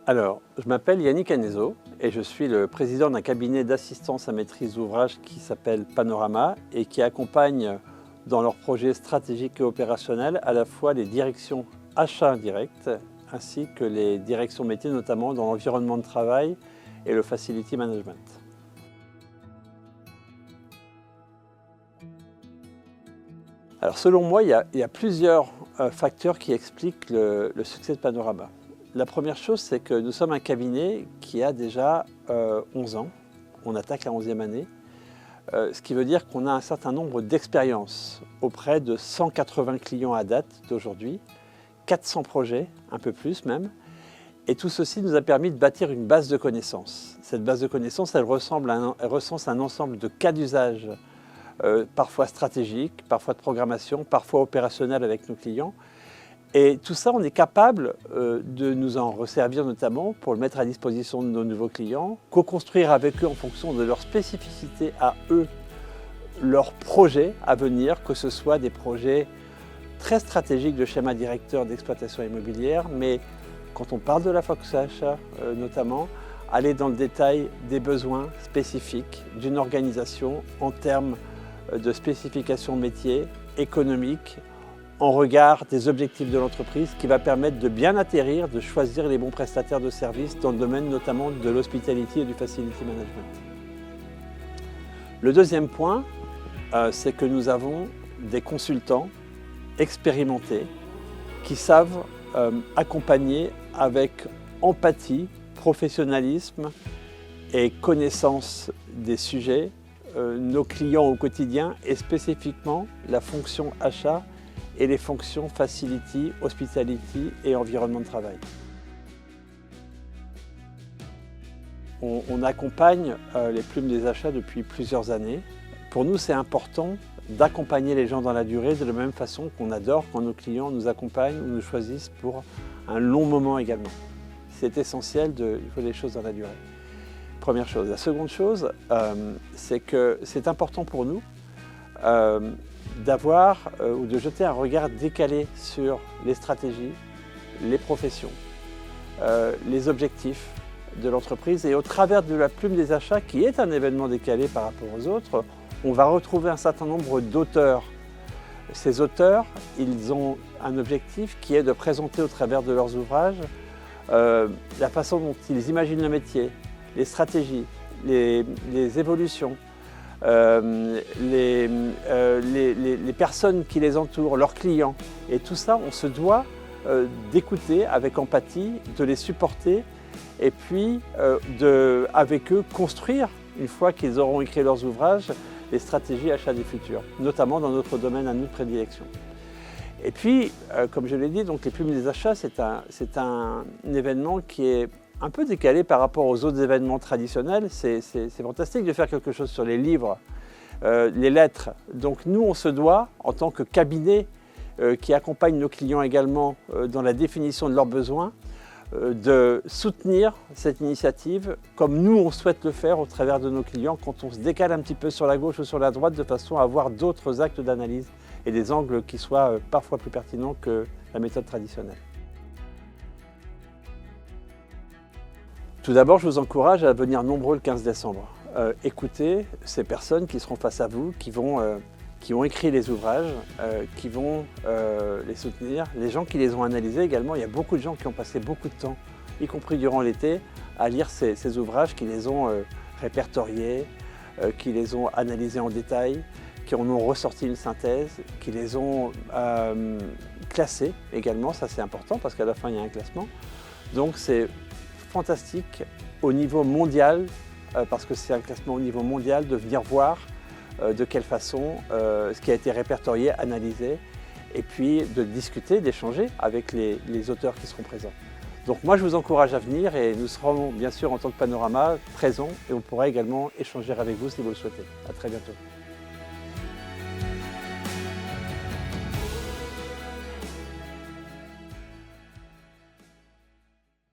Alors, je m'appelle Yannick Anezo et je suis le président d'un cabinet d'assistance à maîtrise d'ouvrage qui s'appelle Panorama et qui accompagne dans leurs projets stratégiques et opérationnels à la fois les directions achats indirects ainsi que les directions métiers, notamment dans l'environnement de travail et le facility management. Alors selon moi, il y a plusieurs facteurs qui expliquent le succès de Panorama. La première chose, c'est que nous sommes un cabinet qui a déjà 11 ans. On attaque la 11e année, ce qui veut dire qu'on a un certain nombre d'expériences auprès de 180 clients à date d'aujourd'hui, 400 projets, un peu plus même. Et tout ceci nous a permis de bâtir une base de connaissances. Cette base de connaissances, elle recense un ensemble de cas d'usage, parfois stratégiques, parfois de programmation, parfois opérationnels avec nos clients. Et tout ça, on est capable de nous en resservir notamment pour le mettre à disposition de nos nouveaux clients, co-construire avec eux en fonction de leurs spécificités à eux, leurs projets à venir, que ce soit des projets très stratégiques de schéma directeur d'exploitation immobilière, mais quand on parle de la focus achat notamment, aller dans le détail des besoins spécifiques d'une organisation en termes de spécification métier, économique, en regard des objectifs de l'entreprise qui va permettre de bien atterrir, de choisir les bons prestataires de services dans le domaine notamment de l'hospitality et du facility management. Le deuxième point, c'est que nous avons des consultants expérimentés qui savent accompagner avec empathie, professionnalisme et connaissance des sujets nos clients au quotidien et spécifiquement la fonction achat et les fonctions facility, hospitality et environnement de travail. On accompagne les plumes des achats depuis plusieurs années. Pour nous, c'est important d'accompagner les gens dans la durée de la même façon qu'on adore quand nos clients nous accompagnent ou nous choisissent pour un long moment également. C'est essentiel de jouer les choses dans la durée. Première chose. La seconde chose, c'est que c'est important pour nous d'avoir ou de jeter un regard décalé sur les stratégies, les professions, les objectifs de l'entreprise. Et au travers de la plume des achats, qui est un événement décalé par rapport aux autres, on va retrouver un certain nombre d'auteurs. Ces auteurs, ils ont un objectif qui est de présenter au travers de leurs ouvrages la façon dont ils imaginent le métier, les stratégies, les évolutions, les personnes qui les entourent, leurs clients. Et tout ça, on se doit d'écouter avec empathie, de les supporter et puis avec eux construire, une fois qu'ils auront écrit leurs ouvrages, les stratégies achats du futur, notamment dans notre domaine à nous de prédilection. Et puis, comme je l'ai dit, donc les plumes des achats, c'est un événement qui est un peu décalé par rapport aux autres événements traditionnels. C'est fantastique de faire quelque chose sur les livres, les lettres. Donc nous, on se doit, en tant que cabinet qui accompagne nos clients également dans la définition de leurs besoins, de soutenir cette initiative comme nous, on souhaite le faire au travers de nos clients quand on se décale un petit peu sur la gauche ou sur la droite de façon à avoir d'autres actes d'analyse et des angles qui soient parfois plus pertinents que la méthode traditionnelle. Tout d'abord, je vous encourage à venir nombreux le 15 décembre. Écoutez ces personnes qui seront face à vous, qui ont écrit les ouvrages, qui vont les soutenir, les gens qui les ont analysés également. Il y a beaucoup de gens qui ont passé beaucoup de temps, y compris durant l'été, à lire ces ouvrages, qui les ont répertoriés, qui les ont analysés en détail, qui en ont ressorti une synthèse, qui les ont classés également. Ça, c'est important parce qu'à la fin, il y a un classement. Donc, c'est fantastique au niveau mondial, parce que c'est un classement au niveau mondial, de venir voir de quelle façon ce qui a été répertorié, analysé, et puis de discuter, d'échanger avec les auteurs qui seront présents. Donc moi je vous encourage à venir et nous serons bien sûr en tant que Panorama présents et on pourra également échanger avec vous si vous le souhaitez. À très bientôt.